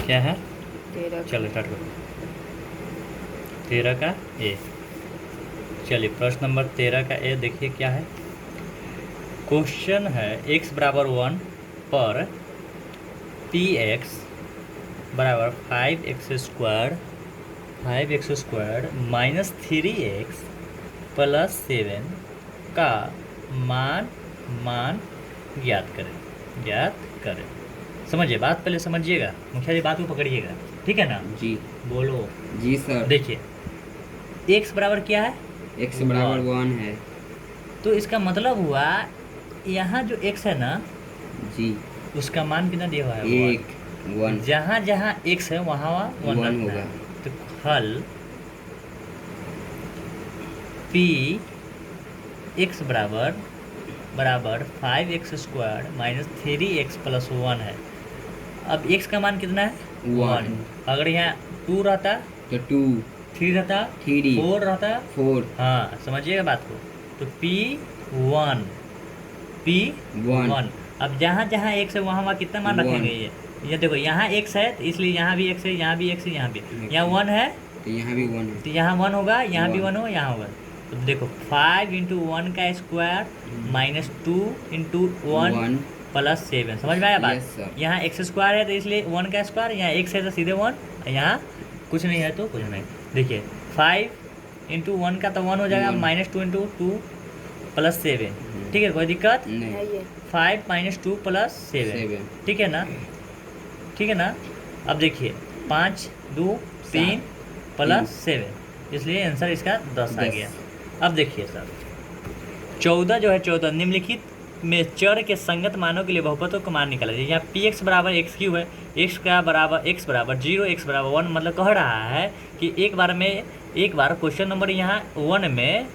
क्या है? 13 चलो स्टार्ट करो। 13 का ए। चलिए प्रश्न नंबर 13 का ए देखिए क्या है। क्वेश्चन है x बराबर 1 पर पी एक्स बराबर 5x² माइनस 3x प्लस 7 का मान मान ज्ञात करें। समझिए बात, पहले समझिएगा, मुखिया जी बात को पकड़िएगा, ठीक है ना? जी बोलो। जी सर। देखिए x बराबर क्या है? x बराबर 1 है। तो इसका मतलब हुआ यहाँ जो x है ना, जी उसका मान कितना दिया हुआ है? 1। जहाँ जहाँ x है वहाँ वन होगा। तो हल p x बराबर 5x² माइनस 3x प्लस 1 है। अब x का मान कितना है? 1। अगर यहाँ 2 रहता तो 2, 3 रहता 3, 4 रहता 4। हाँ समझिएगा बात को। तो P1 अब जहाँ जहाँ x है वहाँ कितना मान रखेंगे? ये देखो यहाँ x है तो इसलिए यहाँ भी x है, यहाँ भी x है, यहाँ भी यहाँ 1 है तो यहाँ भी 1 है, तो यहाँ 1 होगा, यहाँ भी 1 होगा, यहाँ होगा। तो देखो 5 × 1 का स्क्वायर माइनस 2 × 1 प्लस 7। समझ में आया बात? यहाँ x² है तो इसलिए 1 का स्क्वायर, यहाँ x है तो सीधे 1, यहाँ कुछ नहीं है तो कुछ नहीं। देखिए 5 × 1 का तो 1 हो जाएगा, माइनस 2 × 2 प्लस 7। ठीक है, कोई दिक्कत नहीं। 5 - 2 प्लस 7, ठीक है ना? ठीक है ना? अब देखिए 5 2 3 प्लस 7, इसलिए आंसर इसका 10 आ गया। अब देखिए सर 14 जो है 14 निम्नलिखित में चर के संगत मानों के लिए बहुपदों का मान निकाला जाए। यहाँ px बराबर x³ है, x बराबर 0, x बराबर 1, मतलब कह रहा है कि एक बार क्वेश्चन नंबर यहाँ 1 में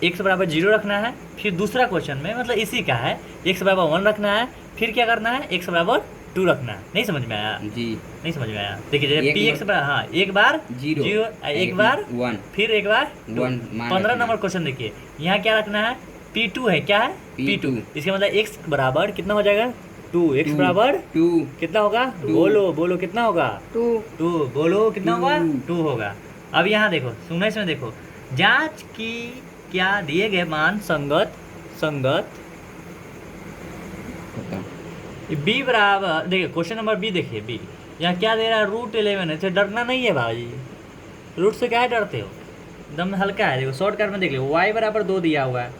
x बराबर 0 रखना है, फिर दूसरा क्वेश्चन में मतलब इसी का है x बराबर 1 रखना है, फिर क्या करना है x बराबर 2 रखना है। नहीं समझ में आया? जी नहीं समझ में आया। देखिए px बराबर हाँ एक बार 0, एक बार 1, फिर एक बार 1। 15 नंबर क्वेश्चन देखिए, यहाँ क्या रखना है? P2 है, क्या है? P2। इसका मतलब x बराबर कितना हो जाएगा? 2। x बराबर 2 कितना होगा? बोलो कितना होगा? 2। बोलो कितना होगा? 2 होगा। अब यहाँ देखो, सुनना इसमें देखो, जांच की क्या दिए गए मान संगत b बराबर, देखिए क्वेश्चन नंबर b देखिए, b यहाँ क्या दे रहा है? √11 है। डरना नहीं है भाई, रूट से क्या है डरते हो? एकदम हल्का है। देखो शॉर्टकट में देख लो, y बराबर 2 दिया हुआ है,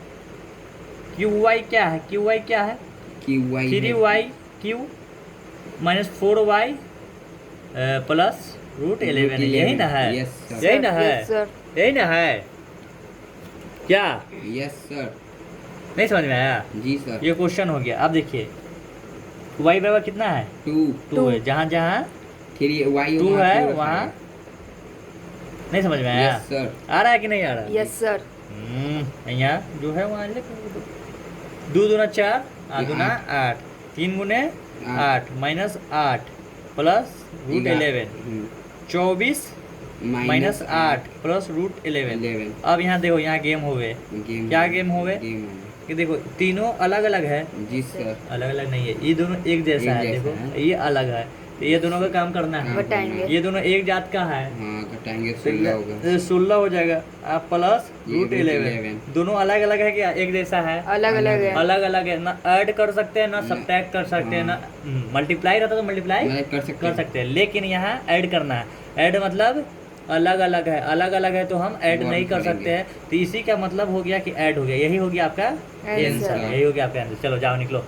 qy क्या है? qy क्या है? 3y³ माइनस 4y प्लस √11, यही ना है? यही ना है? यही ना है क्या? Yes sir. नहीं समझ में आया? जी सर। ये क्वेश्चन हो गया। अब देखिए y बराबर कितना है? 2 है, जहाँ जहाँ 2 है वहाँ नहीं समझ में आया? Yes sir. आ रहा है कि नहीं आ रहा? Yes sir. यहाँ जो है वहाँ 2 दूना 4, 8 दूना 8, 3 गुने 8 माइनस 8 प्लस √11, 24 माइनस 8 प्लस √11। अब यहाँ देखो, यहाँ गेम हो गए। क्या गेम हो गए? कि देखो तीनों अलग अलग है। जी सर। अलग अलग नहीं है, ये दोनों एक जैसा है। देखो ये अलग है, तो ये दोनों का काम करना है, घटाएंगे। ये दोनों एक जात का है, घटाएंगे 16 होगा। 16 हो जाएगा। आप प्लस √11, दोनों अलग अलग है क्या एक जैसा है? अलग अलग है। अलग अलग है ना, ऐड कर सकते हैं ना सब्ट्रैक्ट कर सकते हैं ना, मल्टीप्लाई रहता तो मल्टीप्लाई कर सकते हैं, लेकिन यहाँ ऐड करना है। ऐड मतलब अलग अलग है तो हम ऐड नहीं कर सकते हैं। तो इसी का मतलब हो गया कि ऐड हो गया। यही हो गया आपका आंसर, यही हो गया आपका आंसर। चलो जाओ निकलो।